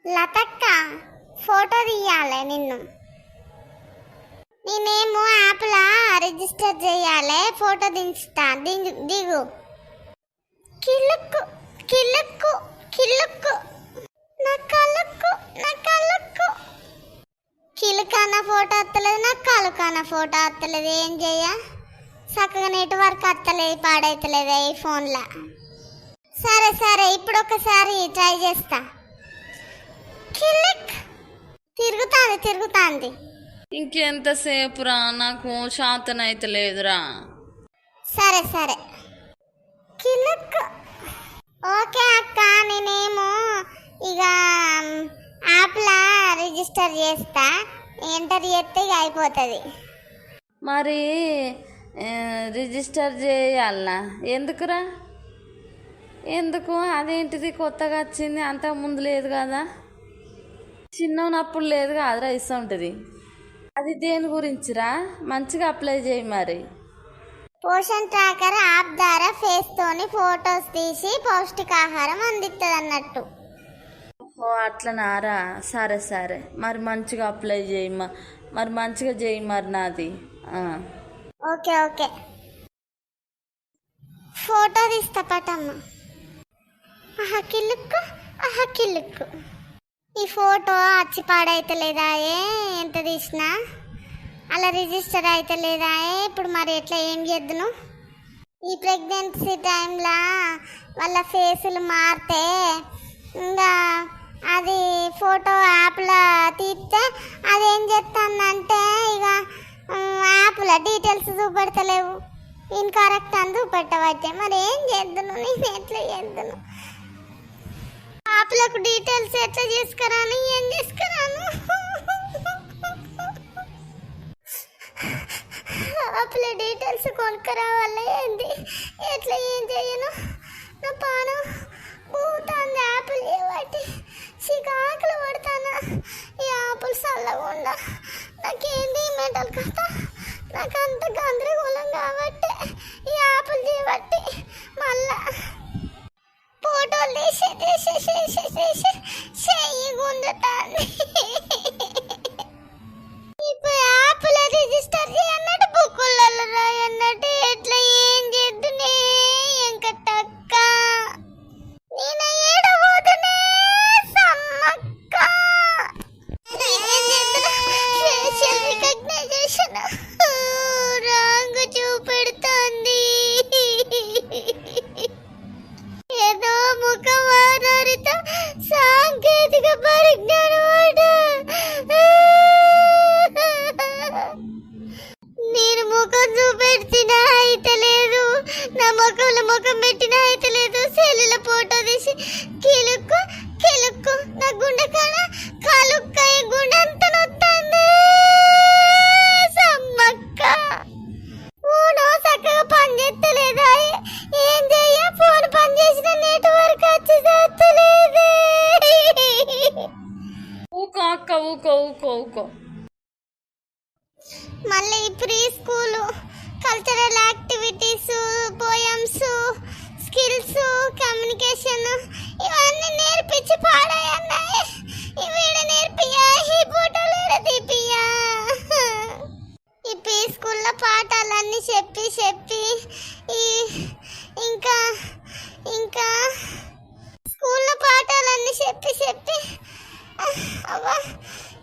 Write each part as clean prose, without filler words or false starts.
లతక్క photo తీయాలి నిన్ను. నేనేమో యాప్లా రిజిస్టర్ చేయాలి, ఫోటో దించుతా. దిగు. కిలుక్కు కిలుక్కు కిలుక్కు నా కలుక్కు నా కలుక్కు. కిలుకన్న ఫోటో వస్తలేదు, నాకు కలుకన్న ఫోటో వస్తలేదు. ఏం చెయ్య, చక్కగా నెట్వర్క్ వస్తలేదు, పాడైతలేదు ఈ ఫోన్లో. సరే సరే, ఇప్పుడు ఒకసారి ట్రై చేస్తా. కిలిక్ తిరుగుతాంది. ఇంకెంతసేపురా, నాకు శాతనైతే లేదురా. సరే సరే, కిలిక్. ఓకే అక్క, నేనేమో ఇక యాప్లా రిజిస్టర్ చేస్తా, ఎంటర్ చేస్తే ఇక అయిపోతుంది. మరి రిజిస్టర్ చేయాలనా? ఎందుకురా? ఎందుకు? అదేంటిది కొత్తగా వచ్చింది, అంతకు ముందు లేదు కదా? చిన్నప్పుడు లేదు కాదురా, ఇస్తూ ఉంటుంది. అది దేని గురించిరా? మంచిగా అప్లై చేయి. మరి పోషన్ ట్రాకర్ యాప్ ద్వారా ఫేస్ తోని ఫొటోస్ తీసి పౌష్టికాహారం అందిస్తుంది అన్నట్టు. ఓ అట్లనారా? సరే సరే, మరి మంచిగా అప్లై చేయి. మరి మంచిగా చేయి మరి నాది. ఓకే ఓకే, ఫోటో తీస్తా పటమ్మ. కిలుక్కు. ఈ ఫోటో అచ్చి పాడైతలేదా? ఎంత తీసినా అలా రిజిస్టర్ అవుతలేదా? ఇప్పుడు మరి ఎట్లా, ఏం చేద్దును? ఈ ప్రెగ్నెన్సీ టైంలో వాళ్ళ ఫేసులు మారితే ఇంకా అది ఫోటో యాప్లో తీస్తే అది ఏం చేస్తుందంటే ఇక యాప్లో డీటెయిల్స్ చూపెడతలేవు, ఇన్కరెక్ట్ అని చూపెట్టబట్టే. మరి ఏం చేద్దును, నేను ఎట్లా చేద్దును? యాప్లకు డీటెయిల్స్ ఎట్లా చేసుకురాను, ఏం చేసుకురాను? యాప్ల డీటెయిల్స్ కొనుక్కరావాలా ఏంది? ఎట్లా, ఏం చేయను? నా పానం పోతుంది యాప్లు చేయబట్టి, చికాకులు పడతానా? ఈ యాప్లు చల్లకుండా నాకేంటి మెంటల్ కథ, నాకు అంత గందరగోళం కాబట్టి ఈ యాప్లు చేయబట్టి మళ్ళా ఫోటోలు తీసి చెయ్యి గుంజుతాంది. ఇప్పుడు యాప్లో రిజిస్టర్ చేయన్నట్టు, బుక్కులలో రాయన్నట్టు, ఎట్లా ఏం చేద్దునే ఎంకటక్క? నేను ఏడబోతునే సమ్మక్క. ఏం చేద్దునా? ఫేషియల్ రికగ్నైజేషన్ రాంగ్ చూపెడుతుంది. ఏదో ముఖం ఆధారిత సాంకేతిక పరిజ్ఞానం అట. నేను ముఖం చూపెట్టినా అయితే లేదు, నా ముఖంలో ముఖం పెట్టినా అయితే లేదు. సెల్లుల ఫోటో తీసి కిలుక్కు నా గుండె కాడ కాలుక్కాయ గుండె అంత నొత్తంది. సమ్మక్క ఫోను చక్కగా పని చేస్తలేదా? ఏం చెయ్య, ఫోన్ పని చేసిన నెట్వర్క్ వచ్చి చేస్తలేదే. ఊకో అక్క, ఊకో. మళ్ళీ pre school cultural activities, poems, skills, communication ఇవన్నీ నేర్పించి పాడాయన్నాయి. ఇవిడ నేర్పియా, ఈ ఫోటోలు ఈడ తీపియా. ఈ ప్రీ స్కూల్లో పాఠాలన్నీ చెప్పి ఇంకా స్కూల్లో పాఠాలన్నీ చెప్పి అవ్వా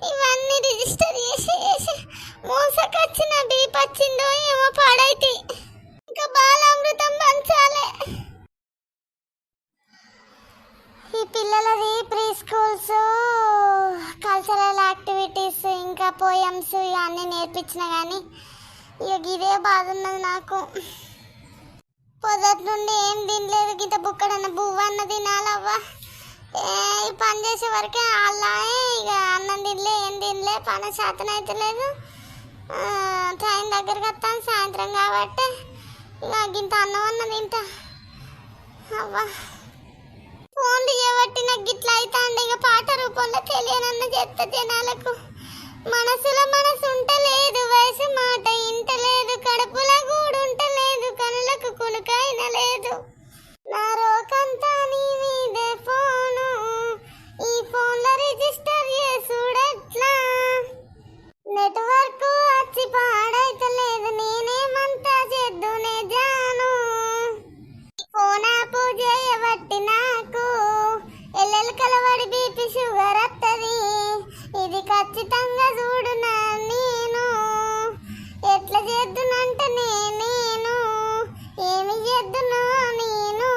ఇవన్నీ రిజిస్టర్ చేసి మోసకొచ్చిన డీప్ వచ్చిందో ఏమో పాడైతే. ఇంకా బాలామృతం పంచాలి. ఈ పిల్లలది ప్రీ స్కూల్స్, కల్చరల్ యాక్టివిటీస్, ఇంకా పోయమ్స్ ఇవన్నీ నేర్పించిన కానీ ఇక ఇదే బాధ ఉన్నది నాకు. పొద్దుటి నుండి ఏం తినలేదు, గింత బుక్కడన్న బువ్వన్న తినాలవ్వా. ఈ పని చేసే వరకే అలా ఇక అన్నం తినలే, ఏం తినలే, పని శాతం అయితే లేదు. ట్రైన్ దగ్గరికి వస్తాను సాయంత్రం కాబట్టి ఇక గింత అన్నం అన్న తింటా. అవ్వా ఫోన్లు చేయబట్టి నాకు గిట్లా అవుతాండి. ఇక పాట రూపంలో తెలియనన్న చెత్త జనాలకు. మనసులో మనసు ఉంటలేదు, వయసు మాట ఇంటలేదు, కడుపులో గూడు ఉంటలేదు, కనులకు కునుకైన లేదు. నా రోకంతా నీ మీదే ఫోను, ఈ ఫోన్లో షుగర్ వస్తుంది, ఇది ఖచ్చితంగా చూడునా నేను, ఎట్లా చేద్దునంటే నేను ఏమి చేద్దును నేను.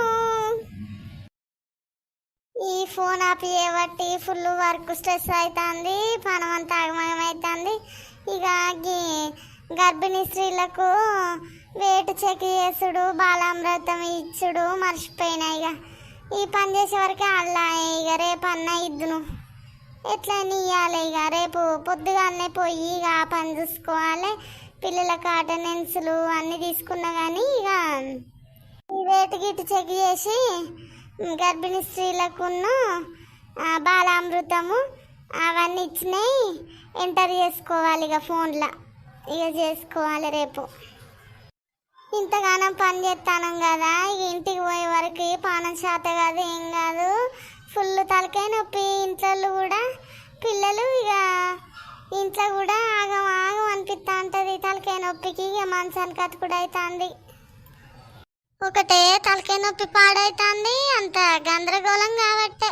ఈ ఫోన్ ఆపి చేయబట్టి ఫుల్ వర్క్ స్ట్రెస్ అవుతుంది, పనం అంతా ఆగమగమవుతుంది. ఇక గర్భిణీ స్త్రీలకు వెయిట్ చెక్ చేసుడు, బాలామృతం ఇచ్చుడు మర్చిపోయినా. ఇక ఈ పని చేసే వరకే అల్లా. ఇక రేపు అన్న ఇద్దును, ఎట్లా ఇవ్వాలి. ఇక రేపు పొద్దుగానే పోయి ఇక ఆ పని చూసుకోవాలి. పిల్లలకు అటెండెన్స్లు అన్నీ తీసుకున్నా కానీ ఇక ఈ వెయిట్ గిట్ చెక్ చేసి గర్భిణీ స్త్రీలకును బాలామృతము అవన్నీ ఇచ్చినాయి ఎంటర్ చేసుకోవాలి. ఇక ఫోన్లో ఇక చేసుకోవాలి రేపు. ఇంతగానం పని చేస్తాను కదా, ఇక ఇంటికి పోయే వరకు పానం శాత కాదు, ఏం కాదు, ఫుల్ తలకాయ నొప్పి. ఇంట్లో కూడా పిల్లలు ఇక ఇంట్లో కూడా ఆగం ఆగం అనిపిస్తూ ఉంటుంది తలకాయ నొప్పికి. ఇక మంచానికి అతుకుడు అవుతుంది, ఒకటే తలకాయ నొప్పి పాడవుతుంది, అంత గందరగోళం కాబట్టే.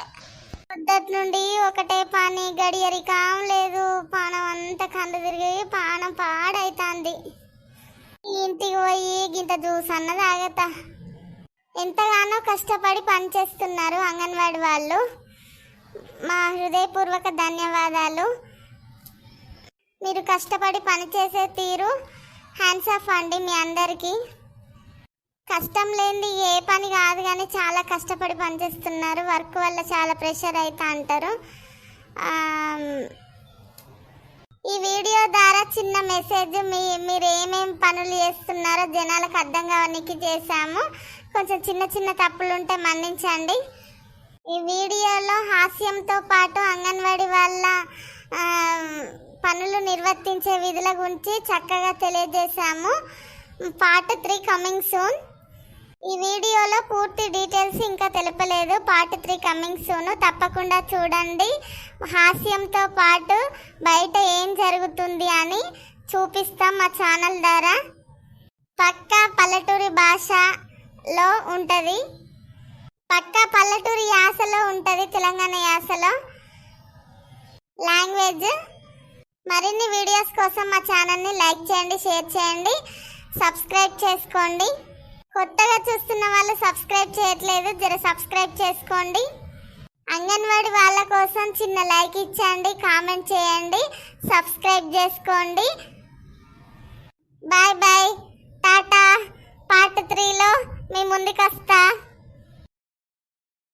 పొద్దుటి నుండి ఒకటే పని, గడియరి కాం లేదు, పానం అంతా కండు తిరిగి పానం పాడవుతుంది. ఇంటికి పోయి గింత జ్యూస్ అన్నది ఆగత. ఎంతగానో కష్టపడి పనిచేస్తున్నారు అంగన్వాడీ వాళ్ళు, మా హృదయపూర్వక ధన్యవాదాలు. మీరు కష్టపడి పనిచేసే తీరు హ్యాండ్స్ ఆఫ్ అండి మీ అందరికీ. కష్టం లేనిది ఏ పని కాదు, కానీ చాలా కష్టపడి పనిచేస్తున్నారు. వర్క్ వల్ల చాలా ప్రెషర్ అవుతా అంటారు. ఈ వీడియో ద్వారా చిన్న మెసేజ్, మీరు ఏమేమి పనులు చేస్తున్నారో జనాలకు అర్థం కావడానికి చేశాము. కొంచెం చిన్న చిన్న తప్పులు ఉంటే మన్నించండి. ఈ వీడియోలో హాస్యంతో పాటు అంగన్వాడీ వాళ్ళ పనులు నిర్వర్తించే విధుల గురించి చక్కగా తెలియజేశాము. Part 3 coming soon. ఈ వీడియోలో పూర్తి డీటెయిల్స్ ఇంకా తెలపలేదు, పార్ట్ 3 కమింగ్ సూన్. తప్పకుండా చూడండి. హాస్యంతో పాటు బయట ఏం జరుగుతుంది అని చూపిస్తాం మా ఛానల్ ద్వారా. పక్కా పల్లెటూరి భాషలో ఉంటుంది, పక్కా పల్లెటూరి యాసలో ఉంటుంది, తెలంగాణ యాసలో లాంగ్వేజ్. మరిన్ని వీడియోస్ కోసం మా ఛానల్ని లైక్ చేయండి, షేర్ చేయండి, సబ్స్క్రైబ్ చేసుకోండి. కొత్తగా చూస్తున్న వాళ్ళు సబ్స్క్రైబ్ చేయట్లేదు, జర సబ్స్క్రైబ్ చేసుకోండి. అంగన్వాడీ వాళ్ళ కోసం చిన్న లైక్ ఇచ్చండి, కామెంట్ చేయండి, సబ్స్క్రైబ్ చేసుకోండి. బాయ్ బాయ్, టాటా. పార్ట్ 3లో మీ ముందుకు వస్తా.